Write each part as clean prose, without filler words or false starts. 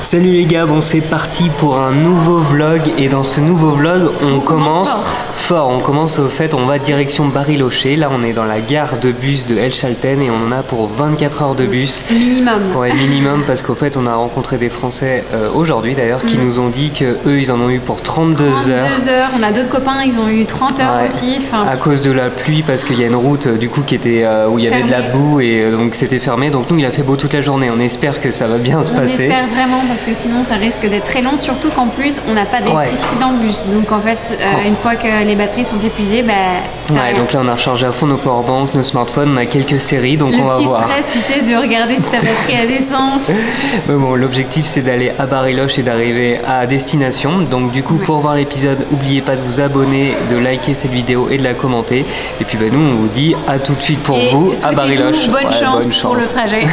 Salut les gars, bon c'est parti pour un nouveau vlog et dans ce nouveau vlog on commence fort. On commence au fait, on va direction Bariloche. Là on est dans la gare de bus de El Chalten et on en a pour 24 heures de bus. Minimum. Ouais, minimum parce qu'au fait on a rencontré des Français aujourd'hui d'ailleurs qui nous ont dit que eux ils en ont eu pour 32 heures. 32 heures, on a d'autres copains, ils ont eu 30 heures aussi. À cause de la pluie parce qu'il y a une route du coup qui était où il y avait de la boue et donc c'était fermé. Donc nous il a fait beau toute la journée. On espère que ça va bien se passer. On espère vraiment parce que sinon ça risque d'être très long, surtout qu'en plus on n'a pas d'électricité dans le bus. Donc en fait une fois que les batteries sont épuisées, donc là on a rechargé à fond nos powerbanks, nos smartphones, on a quelques séries donc on va voir. Le petit stress, tu sais, de regarder si ta batterie a descend. Mais bon, l'objectif c'est d'aller à Bariloche et d'arriver à destination. Donc du coup pour voir l'épisode, n'oubliez pas de vous abonner, de liker cette vidéo et de la commenter. Et puis nous on vous dit à tout de suite pour vous à Bariloche. Bonne chance pour le trajet.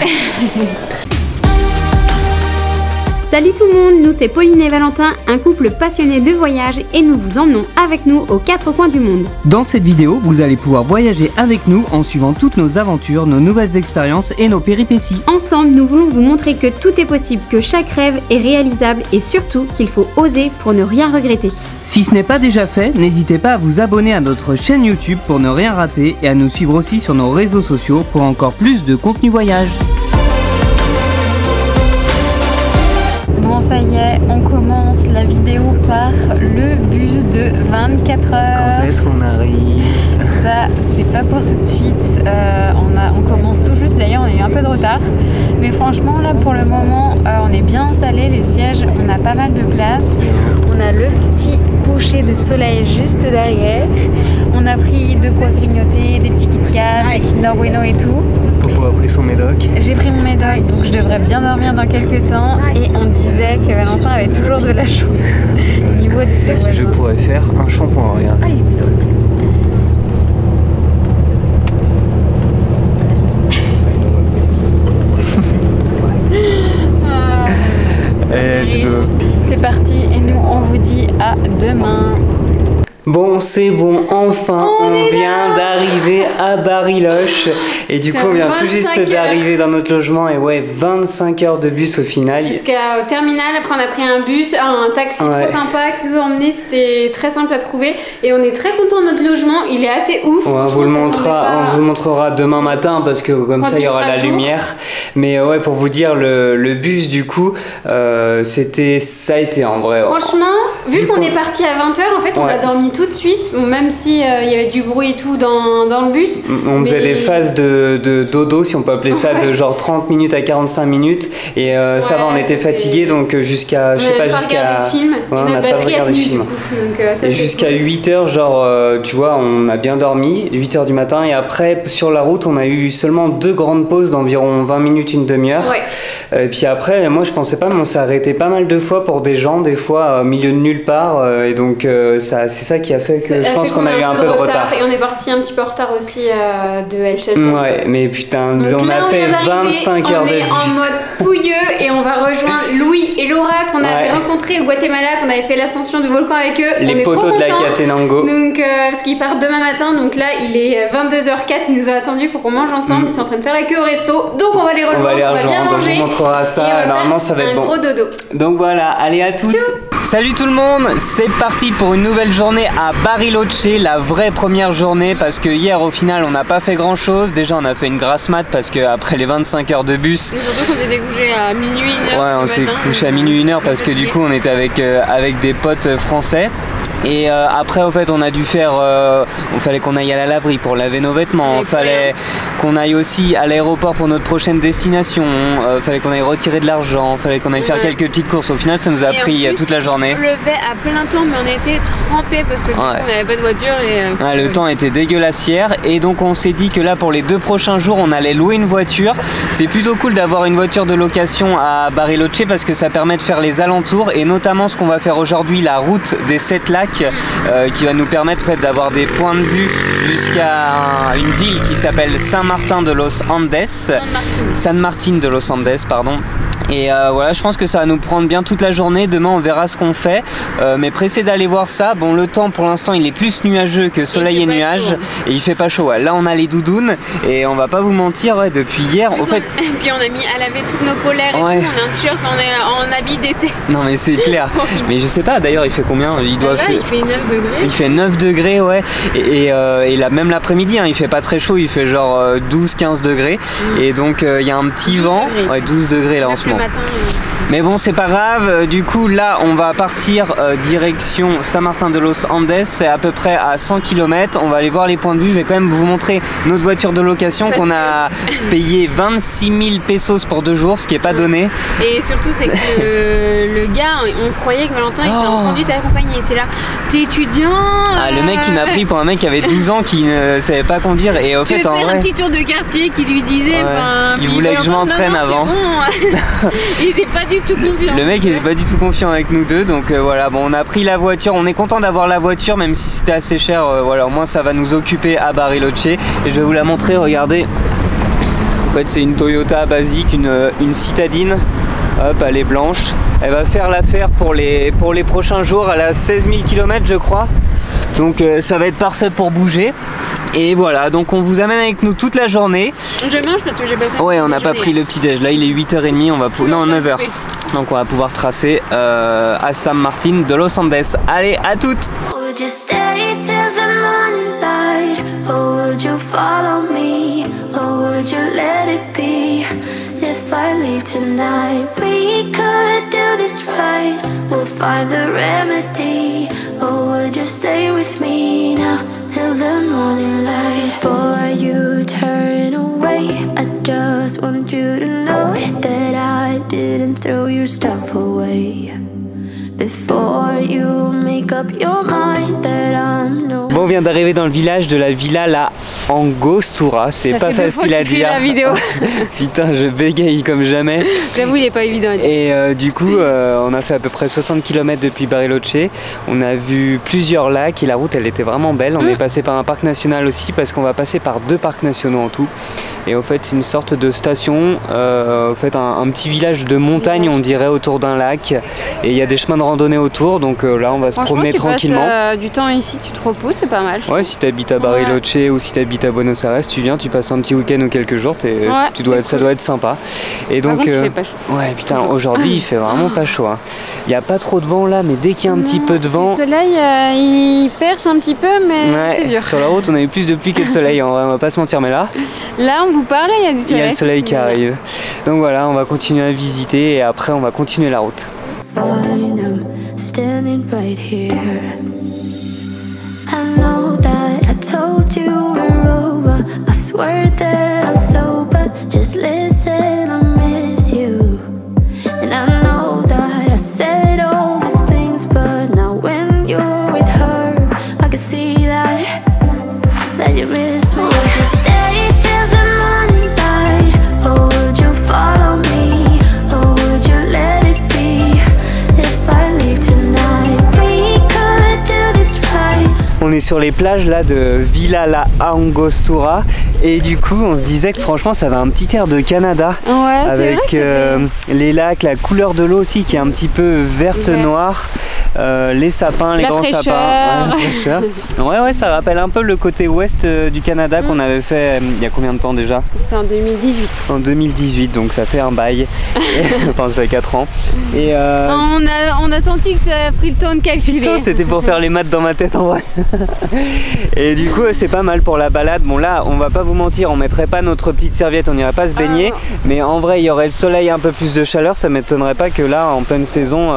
Salut tout le monde, nous c'est Pauline et Valentin, un couple passionné de voyage et nous vous emmenons avec nous aux quatre coins du monde. Dans cette vidéo, vous allez pouvoir voyager avec nous en suivant toutes nos aventures, nos nouvelles expériences et nos péripéties. Ensemble, nous voulons vous montrer que tout est possible, que chaque rêve est réalisable et surtout qu'il faut oser pour ne rien regretter. Si ce n'est pas déjà fait, n'hésitez pas à vous abonner à notre chaîne YouTube pour ne rien rater et à nous suivre aussi sur nos réseaux sociaux pour encore plus de contenu voyage. Bon ça y est, on commence la vidéo par le bus de 24 heures. Quand est-ce qu'on arrive? Ça, c'est pas pour tout de suite. On commence tout juste, d'ailleurs on a eu un peu de retard. Mais franchement là pour le moment, on est bien installé, les sièges, on a pas mal de place. On a le petit coucher de soleil juste derrière. On a pris de quoi grignoter, des petits Kit Kat, des Kinder Bueno et tout. Popo a pris son médoc. J'ai pris mon médoc, donc je devrais bien dormir dans quelques temps. Et on disait que Valentin avait toujours de la chance au niveau de ses voisins. Je pourrais faire un shampoing, regarde. C'est parti et nous on vous dit à demain. Bon, c'est bon, enfin, on vient d'arriver à Bariloche. Et du coup, on vient tout juste d'arriver dans notre logement. Et ouais, 25 heures de bus au final. Jusqu'au terminal, après on a pris un bus, un taxi trop sympa qui nous a emmenés. C'était très simple à trouver. Et on est très content de notre logement, il est assez ouf. Ouais, on vous le montrera demain matin parce que comme ça, il y aura la lumière. Mais ouais, pour vous dire, le bus, du coup, ça a été en vrai. Franchement, vu qu'on est parti à 20 h, en fait, on a dormi tout de suite, même si il y avait du bruit et tout dans le bus. On faisait des phases de dodo, si on peut appeler ça, de genre 30 minutes à 45 minutes. Et ça va, on était fatigués, donc jusqu'à, je sais pas, jusqu'à... On n'a pas regardé de film. Et jusqu'à 8 h, genre, tu vois, on a bien dormi, 8 h du matin. Et après, sur la route, on a eu seulement 2 grandes pauses d'environ 20 minutes, une demi-heure. Et puis après, moi je pensais pas, mais on s'est arrêté pas mal de fois pour des gens, des fois au milieu de nulle part. Et donc c'est ça qui a fait que je pense qu'on a eu un peu de retard. Et on est parti un petit peu en retard aussi de El Chalten. Ouais, mais putain, donc on a fait 25 heures de bus. On est en mode pouilleux et on va rejoindre Louis et Laura qu'on avait rencontrés au Guatemala, qu'on avait fait l'ascension du volcan avec eux. Les poteaux de la Catenango. Donc, parce qu'ils partent demain matin, donc là il est 22 h 04, ils nous ont attendu pour qu'on mange ensemble. Ils sont en train de faire la queue au resto, donc on va les rejoindre, on va bien manger. On montrera ça, normalement ça va être bon. Un gros dodo. Donc voilà, allez à toutes. Salut tout le monde, c'est parti pour une nouvelle journée à Bariloche, la vraie première journée parce que hier au final on n'a pas fait grand chose. Déjà on a fait une grasse mat parce que après les 25 heures de bus. Et surtout qu'on s'était couché à minuit, 1h. Ouais, on s'est couché à minuit, 1h parce que du coup on était avec des potes français. Et après au fait on a dû faire, il fallait qu'on aille à la laverie pour laver nos vêtements, il fallait qu'on aille aussi à l'aéroport pour notre prochaine destination, il fallait qu'on aille retirer de l'argent, il fallait qu'on aille faire quelques petites courses. Au final ça nous a pris toute la journée. Il pleuvait à plein temps mais on était trempés parce que du coup on n'avait pas de voiture et le temps était dégueulassière et donc on s'est dit que là pour les 2 prochains jours on allait louer une voiture. C'est plutôt cool d'avoir une voiture de location à Bariloche parce que ça permet de faire les alentours et notamment ce qu'on va faire aujourd'hui, la route des 7 lacs qui va nous permettre en fait, d'avoir des points de vue jusqu'à une ville qui s'appelle San Martín de los Andes. San Martín de los Andes, pardon. Et voilà, je pense que ça va nous prendre bien toute la journée. Demain on verra ce qu'on fait, mais pressé d'aller voir ça. Bon, le temps pour l'instant il est plus nuageux que soleil et nuages, et il fait pas chaud. Ouais. Là on a les doudounes et on va pas vous mentir, ouais, depuis hier au fait. Et puis on a mis à laver toutes nos polaires et tout, on a un t-shirt, on est en habit d'été. Non mais c'est clair. Mais je sais pas d'ailleurs il fait combien, il doit il fait 9 degrés. Il fait 9 degrés, ouais, et là, même l'après-midi, hein, il fait pas très chaud, il fait genre 12-15 degrés, et donc il y a un petit vent, ouais, 12 degrés là en ce moment. Mais bon, c'est pas grave. Du coup, là, on va partir direction Saint-Martin-de-los-Andes. C'est à peu près à 100 km. On va aller voir les points de vue. Je vais quand même vous montrer notre voiture de location qu'on a payé 26 000 pesos pour 2 jours, ce qui est pas donné. Et surtout, c'est que le gars, on croyait que Valentin était en conduite accompagnée. Il était là, t'es étudiant. Ah, le mec, il m'a pris pour un mec qui avait 12 ans qui ne savait pas conduire. Et au fait, en vrai, un petit tour de quartier qui lui disait. Il voulait que je m'entraîne avant. Bon. Il était pas du tout confiant. Le mec était pas du tout confiant avec nous deux, donc voilà, bon, on a pris la voiture, on est content d'avoir la voiture même si c'était assez cher, voilà, au moins ça va nous occuper à Bariloche, et je vais vous la montrer, regardez. En fait c'est une Toyota basique, une citadine, hop, elle est blanche, elle va faire l'affaire pour les prochains jours, elle a 16 000 km je crois, donc ça va être parfait pour bouger. Et voilà, donc on vous amène avec nous toute la journée. Je mange parce que j'ai pas pris. Ouais, on n'a pas pris le petit déj. Là, il est 8h30, on va non 9h. Donc on va pouvoir tracer à San Martin de Los Andes. Allez, à toutes. Till the morning light. Before you turn away, I just want you to know that I didn't throw your stuff away. Before you make up your mind that I'm no. Bon, on vient d'arriver dans le village de la Villa La Angostura, c'est pas facile à dire. La vidéo. Putain, je bégaye comme jamais. J'avoue, il est pas évident à dire. Et du coup, on a fait à peu près 60 km depuis Bariloche. On a vu plusieurs lacs et la route, elle était vraiment belle. On est passé par un parc national aussi parce qu'on va passer par 2 parcs nationaux en tout. Et au fait, c'est une sorte de station, au fait, un petit village de montagne, on dirait, autour d'un lac. Et il y a des chemins de randonnée autour, donc là, on va se promener tranquillement. Du temps ici, tu te reposes, c'est pas mal. Ouais, si tu habites à Bariloche ou si tu habites à Buenos Aires, tu viens, tu passes un petit week-end ou quelques jours, ça doit être sympa. Et donc, par contre, il fait pas chaud. Ouais, putain, aujourd'hui, il fait vraiment pas chaud. Hein. Il n'y a pas trop de vent là, mais dès qu'il y a un petit peu de vent. Le soleil, il perce un petit peu, mais c'est dur. Sur la route, on a eu plus de pluie que de soleil, on va pas se mentir, mais là. Là, on vous parle, il y a du soleil. Il y a le soleil qui arrive. Donc voilà, on va continuer à visiter et après, on va continuer la route. Standing right here. I know that I told you we're over. I swear that I'm sober. Just listen, I miss you. And I know that I said all these things, but now when you're with her, I can see that you miss me. Would you stay till the morning light, or would you follow me, or would you let it be? If I leave tonight, we could do this right. On est sur les plages là de Villa La Angostura et du coup on se disait que franchement ça avait un petit air de Canada, avec les lacs, la couleur de l'eau aussi qui est un petit peu verte noire. Les sapins, les grands sapins. Ouais, ça rappelle un peu le côté ouest du Canada qu'on avait fait il y a combien de temps déjà? C'était en 2018. En 2018, donc ça fait un bail. Enfin, ça fait 4 ans. Et on a senti que ça a pris le temps de calculer. Putain, c'était pour faire les maths dans ma tête en vrai. Et du coup, c'est pas mal pour la balade. Bon, là, on va pas vous mentir, on mettrait pas notre petite serviette, on irait pas se baigner. Mais en vrai, il y aurait le soleil, un peu plus de chaleur. Ça m'étonnerait pas que là, en pleine saison,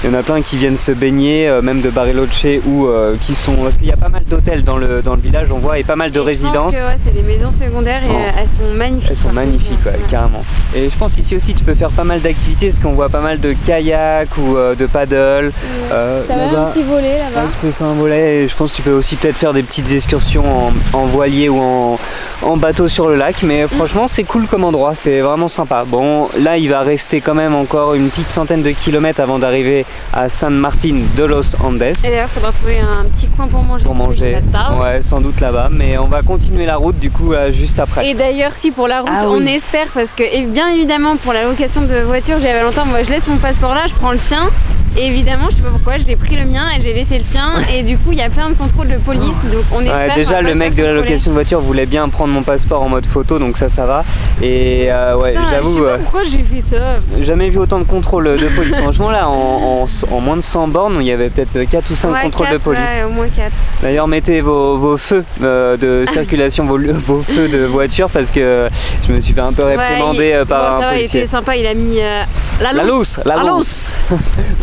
il y en a plein qui viennent se baigner, même de Bariloche ou qui sont. Parce qu'il y a pas mal d'hôtels dans le village, on voit, et pas mal de résidences. Je pense que c'est des maisons secondaires et elles sont magnifiques. Elles sont magnifiques, ouais, carrément. Et je pense ici aussi, tu peux faire pas mal d'activités parce qu'on voit pas mal de kayak ou de paddle. T'as même un petit volet là-bas. Tu peux faire un volet et je pense que tu peux aussi peut-être faire des petites excursions en voilier ou en bateau sur le lac, mais franchement c'est cool comme endroit, c'est vraiment sympa. Bon, là il va rester quand même encore une petite centaine de kilomètres avant d'arriver à San Martin de Los Andes. Et d'ailleurs il faudra trouver un petit coin pour manger. Ouais, sans doute là-bas, mais on va continuer la route du coup juste après. Et d'ailleurs si pour la route on espère, parce que et bien évidemment pour la location de voiture, j'ai Valentin, moi je laisse mon passeport là, je prends le tien. Et évidemment, je sais pas pourquoi, j'ai pris le mien et j'ai laissé le sien. Et du coup, il y a plein de contrôles de police. Donc on espère. Déjà, le mec de la location de voiture voulait bien prendre mon passeport en mode photo, donc ça va. Et ouais, j'avoue. Je sais pas pourquoi j'ai fait ça. Jamais vu autant de contrôles de police. Franchement, là, en moins de 100 bornes, il y de peut-être 4 ou 5 contrôles de police. Ouais, au moins 4. D'ailleurs, mettez vos feux de circulation, vos feux de voiture, parce que je me suis fait un peu réprimander par un policier. Il était sympa, il a mis la lousse.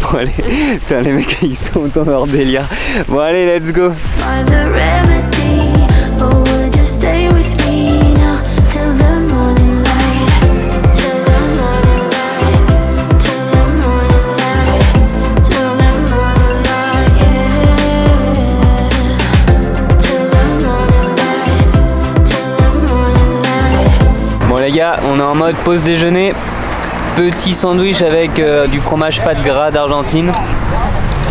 Bon, allez. Putain, les mecs ils sont dans leur délire. Bon allez, let's go. Bon les gars, on est en mode pause déjeuner. Petit sandwich avec du fromage pas de gras d'Argentine.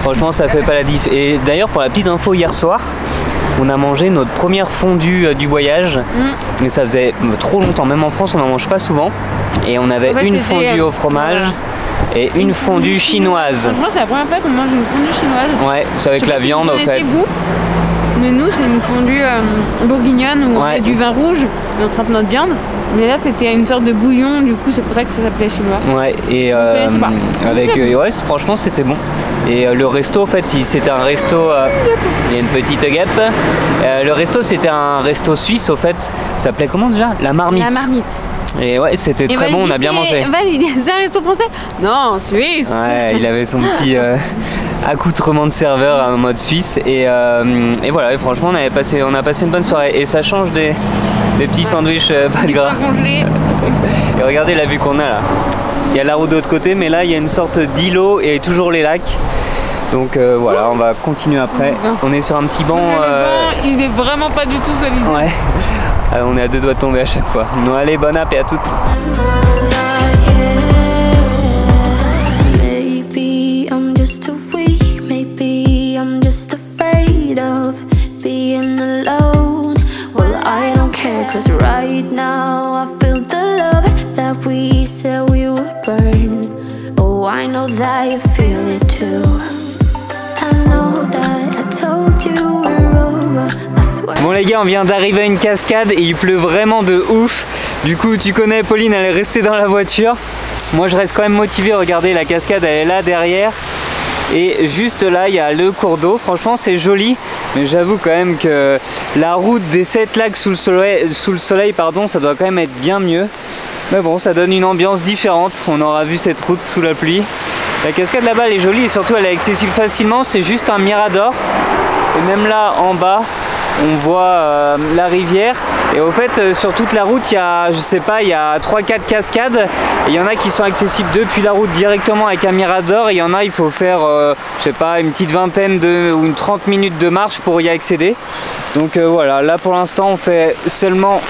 Franchement ça fait pas la diff. Et d'ailleurs pour la petite info, hier soir on a mangé notre première fondue du voyage. Et ça faisait trop longtemps, même en France on n'en mange pas souvent. Et on avait une fondue au fromage et une fondue chinoise. Franchement c'est la première fois qu'on mange une fondue chinoise. Ouais, c'est avec la viande au fait. Mais nous c'est une fondue bourguignonne où on met du vin rouge et on trempe notre viande. Mais là c'était une sorte de bouillon, du coup c'est pour ça que ça s'appelait chinois. Ouais, et avec ouais, franchement c'était bon. Et le resto en fait c'était un resto, il y a une petite guêpe. Le resto c'était un resto suisse au fait, ça s'appelait comment déjà? La Marmite. La Marmite. Et ouais, c'était très bon, on a bien mangé. C'est un resto français? Non, suisse. Ouais, il avait son petit accoutrement de serveur en mode suisse. Et voilà, et franchement on a passé une bonne soirée. Et ça change des petits sandwichs pas de gras. Et regardez la vue qu'on a là. Il y a la route de l'autre côté, mais là il y a une sorte d'îlot et toujours les lacs. Donc voilà, on va continuer après. On est sur un petit banc. Il est vraiment pas du tout solide. Ouais. On est à 2 doigts de tomber à chaque fois. Non, allez, bon app et à toutes. Bon les gars, on vient d'arriver à une cascade et il pleut vraiment de ouf. Du coup tu connais, Pauline, elle est restée dans la voiture. Moi je reste quand même motivé, regardez la cascade elle est là derrière. Et juste là il y a le cours d'eau, franchement c'est joli. Mais j'avoue quand même que la route des 7 lacs sous le soleil pardon, ça doit quand même être bien mieux. Mais bon, ça donne une ambiance différente, on aura vu cette route sous la pluie. La cascade là-bas elle est jolie et surtout elle est accessible facilement, c'est juste un mirador. Et même là en bas on voit la rivière et au fait sur toute la route il y a, je sais pas, il y a 3-4 cascades et il y en a qui sont accessibles depuis la route directement avec un mirador et il y en a il faut faire je sais pas, une petite vingtaine ou une 30 minutes de marche pour y accéder. Donc voilà, là pour l'instant on fait seulement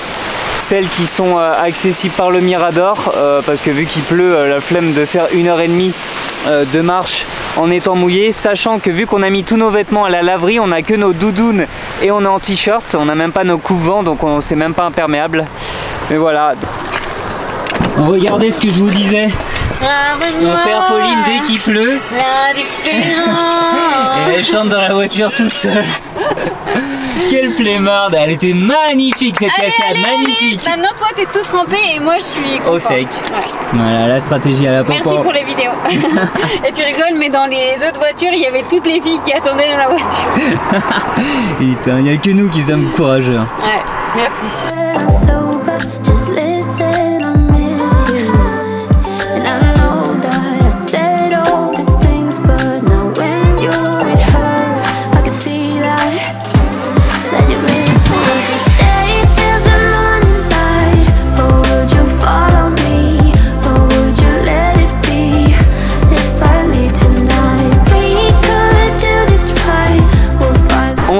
celles qui sont accessibles par le mirador parce que vu qu'il pleut, la flemme de faire 1h30 de marche en étant mouillé, sachant que vu qu'on a mis tous nos vêtements à la laverie, on a que nos doudounes et on est en t-shirt, on n'a même pas nos coupe-vents donc c'est même pas imperméable. Mais voilà. Regardez ce que je vous disais. On perd Pauline dès qu'il pleut. Et elle chante dans la voiture toute seule. Quelle flemmarde, elle était magnifique cette cascade, magnifique. Maintenant toi t'es tout trempé et moi je suis au sec. Ouais. Voilà la stratégie à la popo. Merci pour les vidéos. Et tu rigoles mais dans les autres voitures il y avait toutes les filles qui attendaient dans la voiture. Putain, il n'y a que nous qui sommes courageux. Ouais, merci.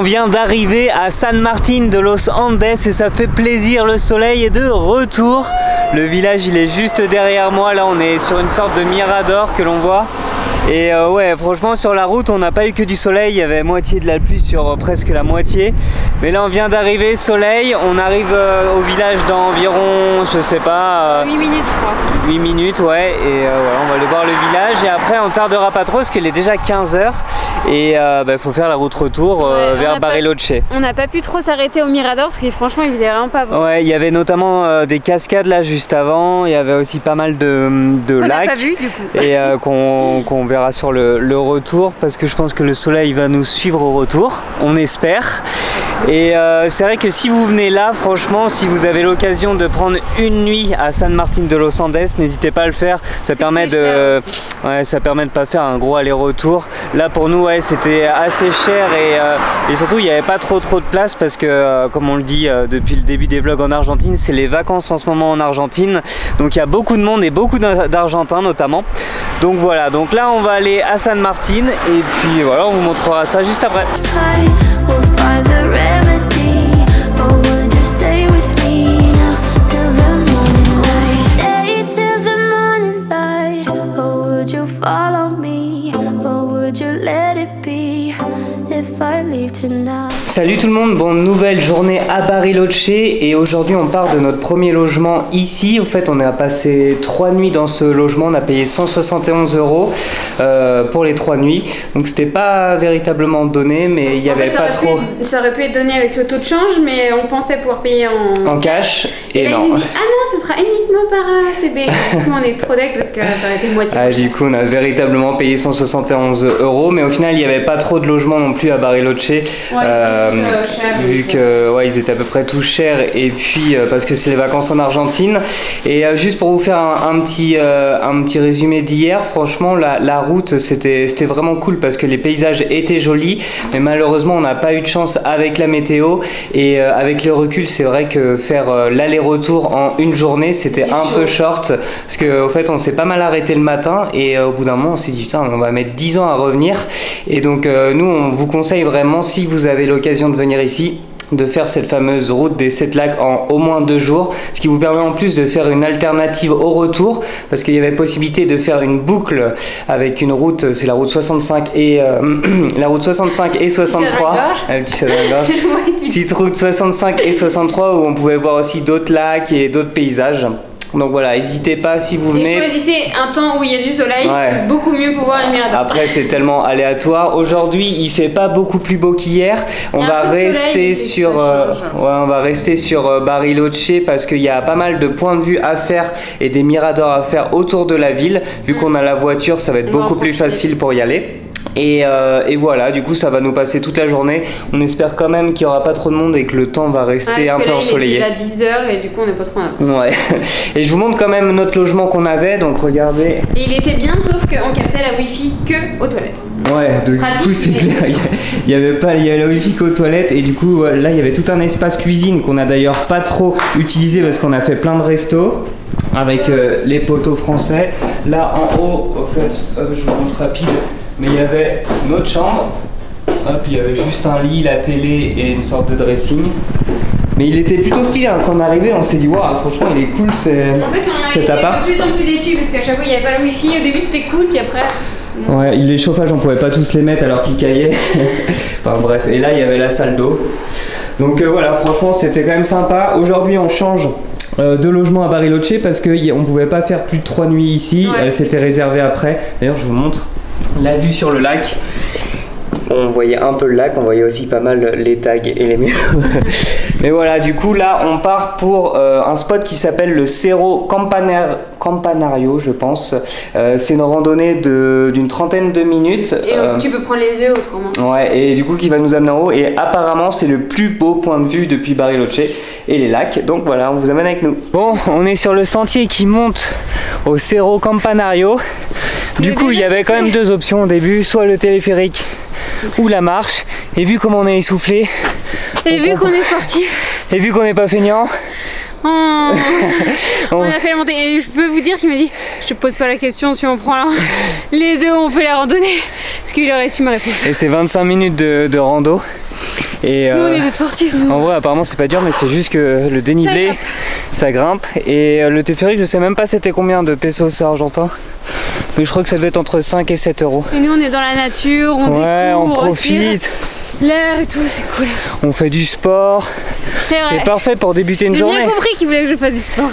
vient d'arriver à San Martín de los Andes et ça fait plaisir, le soleil est de retour. Le village il est juste derrière moi, là on est sur une sorte de mirador que l'on voit. Et ouais, franchement sur la route on n'a pas eu que du soleil, il y avait moitié de la pluie sur presque la moitié. Mais là on vient d'arriver, soleil, on arrive au village dans environ, je sais pas... 8 minutes je crois. 8 minutes ouais, et voilà, on va aller voir le village et après on tardera pas trop parce qu'il est déjà 15 h et faut faire la route retour vers Bariloche. On n'a pas pu trop s'arrêter au Mirador parce que franchement il faisait vraiment pas beau. Ouais, il y avait notamment des cascades là juste avant, il y avait aussi pas mal de lacs pas vu, du coup. et qu'on verra sur le retour parce que je pense que le soleil va nous suivre au retour, on espère. Et c'est vrai que si vous venez là, franchement, si vous avez l'occasion de prendre une nuit à San Martín de los Andes, n'hésitez pas à le faire. Ça permet ça permet de pas faire un gros aller-retour. Là pour nous, ouais, c'était assez cher et surtout il n'y avait pas trop de place parce que comme on le dit depuis le début des vlogs en Argentine, c'est les vacances en ce moment en Argentine. Donc il y a beaucoup de monde et beaucoup d'Argentins notamment. Donc voilà, donc là on va aller à San Martín et puis voilà, on vous montrera ça juste après. Salut tout le monde, bon, nouvelle journée à Bariloche et aujourd'hui on part de notre premier logement ici. En fait on a passé 3 nuits dans ce logement, on a payé 171 € pour les 3 nuits. Donc c'était pas véritablement donné mais il n'y avait pas trop... Ça aurait pu être donné avec le taux de change mais on pensait pouvoir payer en cash. Et là non. il nous dit ah non ce sera uniquement par ACB. Du coup on est trop deck parce que ça aurait été moitié. Ah, du coup on a véritablement payé 171 € mais au final il n'y avait pas trop de logements non plus à Bariloche. Vu que ouais, ils étaient à peu près tous chers et puis parce que c'est les vacances en Argentine. Et juste pour vous faire un petit résumé d'hier, franchement la route c'était vraiment cool parce que les paysages étaient jolis mais malheureusement on n'a pas eu de chance avec la météo et avec le recul c'est vrai que faire l'aller-retour en une journée c'était un peu short parce qu'au fait on s'est pas mal arrêté le matin et au bout d'un moment on s'est dit putain on va mettre 10 ans à revenir et donc nous on vous conseille vraiment si vous avez l'occasion de venir ici de faire cette fameuse route des 7 lacs en au moins 2 jours, ce qui vous permet en plus de faire une alternative au retour parce qu'il y avait possibilité de faire une boucle avec une route, c'est la route 65 et la route 65 et 63, petite route 65 et 63 où on pouvait voir aussi d'autres lacs et d'autres paysages. Donc voilà, n'hésitez pas si vous venez. Et choisissez un temps où il y a du soleil, c'est beaucoup mieux pour voir les miradors. Après c'est tellement aléatoire. Aujourd'hui il fait pas beaucoup plus beau qu'hier. On va rester sur Bariloche parce qu'il y a pas mal de points de vue à faire et des miradors à faire autour de la ville. Vu qu'on a la voiture, ça va être beaucoup plus facile pour y aller. Et voilà, du coup ça va nous passer toute la journée. On espère quand même qu'il n'y aura pas trop de monde et que le temps va rester un peu ensoleillé. Il est déjà 10 h et du coup on n'est pas trop en avance. Ouais. Et je vous montre quand même notre logement qu'on avait, donc regardez. Et il était bien sauf qu'on captait la wifi que aux toilettes. Ouais, donc du coup c'est clair, il y avait la wifi qu'aux toilettes et du coup là il y avait tout un espace cuisine qu'on a d'ailleurs pas trop utilisé parce qu'on a fait plein de restos avec les poteaux français. Là en haut, en fait, je vous montre rapide. Mais il y avait notre chambre, hop, il y avait juste un lit, la télé et une sorte de dressing. Mais il était plutôt stylé, hein. Quand on est arrivé, on s'est dit waouh, franchement il est cool cet appart. On était de plus en plus déçus parce qu'à chaque fois il n'y avait pas le wifi. Au début c'était cool, puis après. Ouais, les chauffages on pouvait pas tous les mettre alors qu'ils caillaient. Enfin bref, et là il y avait la salle d'eau. Donc voilà, franchement c'était quand même sympa. Aujourd'hui on change de logement à Bariloche parce qu'on pouvait pas faire plus de 3 nuits ici. C'était réservé après. D'ailleurs je vous montre la vue sur le lac. On voyait un peu le lac, on voyait aussi pas mal les tags et les murs. Mais voilà, du coup là on part pour un spot qui s'appelle le Cerro Campanario, je pense. C'est une randonnée d'une trentaine de minutes. Et tu peux prendre les yeux autrement. Ouais, et du coup qui va nous amener en haut. Et apparemment c'est le plus beau point de vue depuis Bariloche et les lacs. Donc voilà, on vous amène avec nous. Bon, on est sur le sentier qui monte au Cerro Campanario. Du coup il y avait quand même 2 options au début, soit le téléphérique ou la marche. Et vu comment on est essoufflé, et vu qu'on est sportif, et vu qu'on n'est pas feignant, on a fait la montée. Et je peux vous dire qu'il m'a dit je te pose pas la question si on prend les œufs, on fait la randonnée, parce qu'il aurait su ma réponse. Et c'est 25 minutes de rando. Et, nous on est des sportifs nous. En vrai apparemment c'est pas dur mais c'est juste que le dénivelé ça grimpe. Et le téléphérique je sais même pas c'était combien de pesos argentins. Mais je crois que ça devait être entre 5 et 7 euros. Et nous on est dans la nature, on découvre, on profite. L'air et tout, c'est cool. On fait du sport. C'est parfait pour débuter une journée. J'ai bien compris qu'il voulait que je fasse du sport.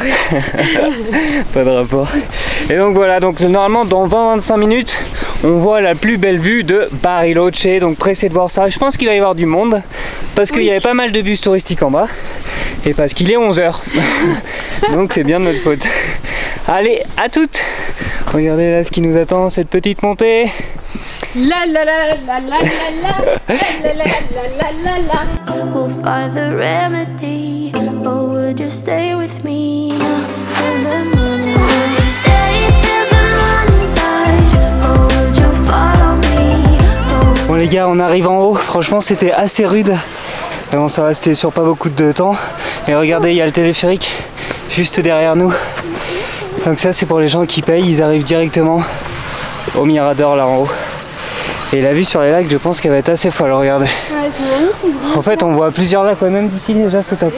Pas de rapport. Et donc voilà, donc normalement dans 20-25 minutes, on voit la plus belle vue de Bariloche. Donc pressé de voir ça. Je pense qu'il va y avoir du monde parce qu'il y avait pas mal de bus touristiques en bas. Et parce qu'il est 11h. Donc c'est bien de notre faute. Allez, à toutes. Regardez là ce qui nous attend, cette petite montée. La la la la la la la la la la la. We'll find the remedy. Or would you stay with me now till the morning? Would you stay till the morning light? Or would you follow me? Bon les gars, on arrive en haut. Franchement, c'était assez rude. Mais bon, ça va, c'était sur pas beaucoup de temps. Et regardez, il y a le téléphérique juste derrière nous. Donc ça, c'est pour les gens qui payent. Ils arrivent directement au Mirador là en haut. Et la vue sur les lacs, je pense qu'elle va être assez folle, regardez. En fait, on voit plusieurs lacs, ouais, même d'ici déjà, c'est top.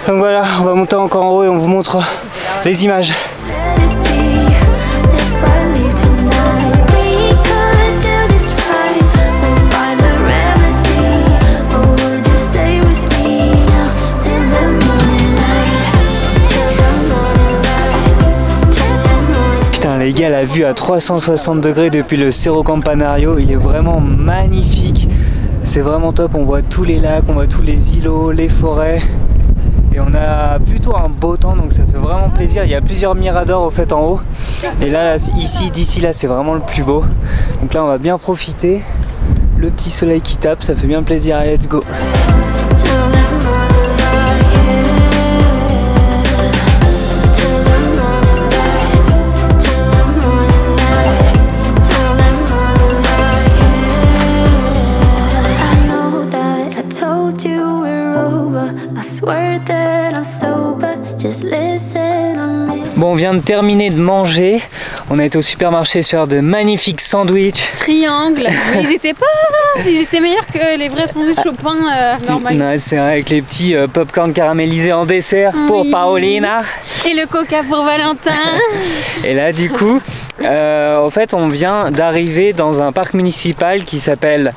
Donc voilà, on va monter encore en haut et on vous montre les images. Les gars, la vue à 360 degrés depuis le Cerro Campanario, il est vraiment magnifique. C'est vraiment top, on voit tous les lacs, on voit tous les îlots, les forêts. Et on a plutôt un beau temps, donc ça fait vraiment plaisir. Il y a plusieurs miradors au fait en haut. Et là, ici, d'ici là, c'est vraiment le plus beau. Donc là, on va bien profiter. Le petit soleil qui tape, ça fait bien plaisir. Allez, let's go. Bon, on vient de terminer de manger. On a été au supermarché se faire de magnifiques sandwichs. Triangle. Mais ils étaient meilleurs que les vrais sandwichs au pain normal. Non, c'est vrai, avec les petits popcorn caramélisés en dessert pour Paolina. Et le coca pour Valentin. Et là, du coup, en fait, on vient d'arriver dans un parc municipal qui s'appelle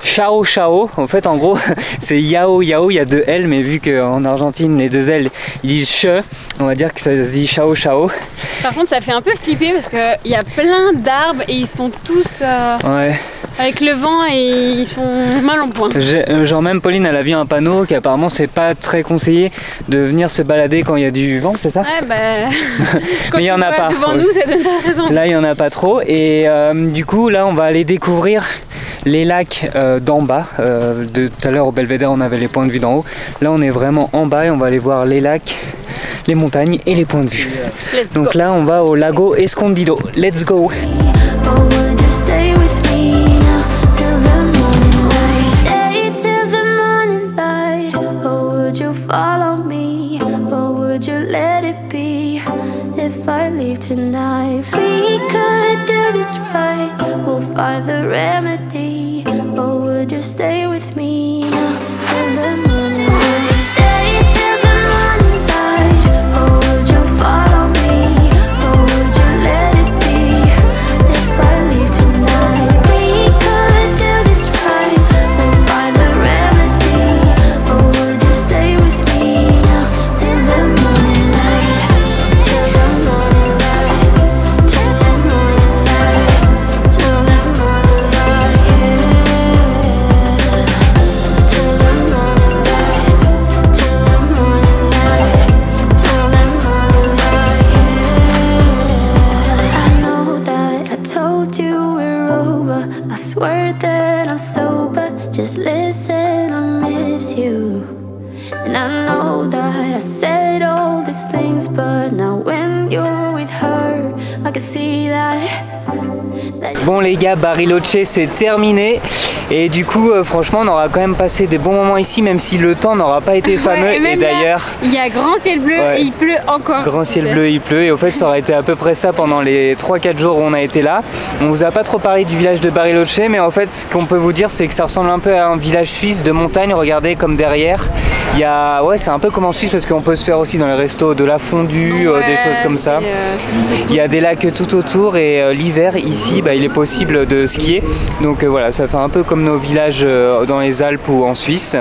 Chao Chao. En fait, en gros, c'est Yao Yao, il y a deux L, mais vu qu'en Argentine, les deux L, ils disent che, on va dire que ça se dit Chao Chao. Par contre, ça fait un peu flipper parce qu'il y a plein d'arbres et ils sont tous avec le vent et ils sont mal en point. Genre même Pauline, elle a vu un panneau qu'apparemment c'est pas très conseillé de venir se balader quand il y a du vent, c'est ça? Ouais, bah... quand mais il y en a pas. Devant nous, ça donne pas raison. Là, il y en a pas trop. Et du coup, là, on va aller découvrir les lacs d'en bas. De tout à l'heure au Belvédère, on avait les points de vue d'en haut. Là, on est vraiment en bas et on va aller voir les lacs, les montagnes et les points de vue. Donc là, on va au Lago Escondido. Let's go! If I leave tonight, we could do this right. We'll find the remedy. Or would you stay with me now till the morning? Would you stay till the morning light? Or would you follow me? Or would you let it be? If I leave tonight, we could do this right. We'll find the remedy. Or would you stay with me now till the morning light? Till the morning light. Till the morning light. Till the morning light, yeah. Till the morning light. Till the morning light. Till the morning light, yeah. I know that I told you we're over. I swear that I'm sober. Just listen, I miss you. And I know that I said all these things, but now when you're with her, I can see that Bon les gars, Bariloche c'est terminé et du coup franchement on aura quand même passé des bons moments ici, même si le temps n'aura pas été fameux. Et d'ailleurs il y a grand ciel bleu et il pleut encore. Grand ciel bleu, il pleut, et au fait ça aurait été à peu près ça pendant les 3-4 jours où on a été là. On vous a pas trop parlé du village de Bariloche, mais en fait ce qu'on peut vous dire c'est que ça ressemble un peu à un village suisse de montagne. Regardez comme derrière il y a, ouais, c'est un peu comme en Suisse parce qu'on peut se faire aussi dans les restos de la fondue, des choses comme ça. Il y a des lacs tout autour et l'hiver ici il est possible de skier, donc voilà, ça fait un peu comme nos villages dans les Alpes ou en Suisse.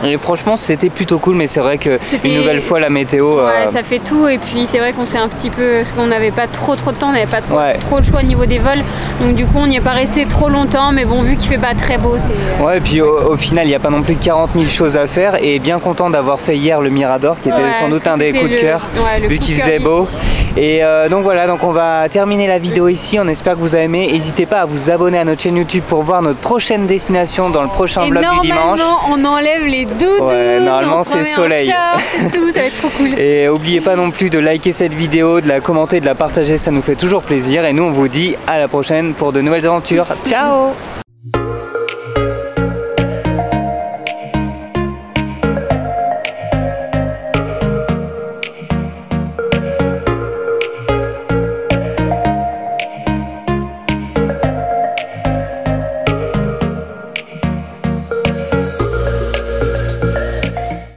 Et franchement c'était plutôt cool, mais c'est vrai que une nouvelle fois la météo ça fait tout, et puis c'est vrai qu'on s'est un petit peu, parce qu'on n'avait pas trop de temps, on n'avait pas trop le choix au niveau des vols, donc du coup on n'y est pas resté trop longtemps, mais bon, vu qu'il fait pas très beau, c'est... Ouais, et puis au final il n'y a pas non plus 40 000 choses à faire, et bien content d'avoir fait hier le Mirador qui était sans doute un des coups de cœur vu qu'il faisait beau. Et donc voilà, donc on va terminer la vidéo ici, on espère que vous avez aimé. N'hésitez pas à vous abonner à notre chaîne YouTube pour voir notre prochaine destination dans le prochain vlog du dimanche. On enlève les doudous, normalement c'est soleil. Tout, ça va être trop cool. Et n'oubliez pas non plus de liker cette vidéo, de la commenter, de la partager, ça nous fait toujours plaisir. Et nous on vous dit à la prochaine pour de nouvelles aventures. Ciao!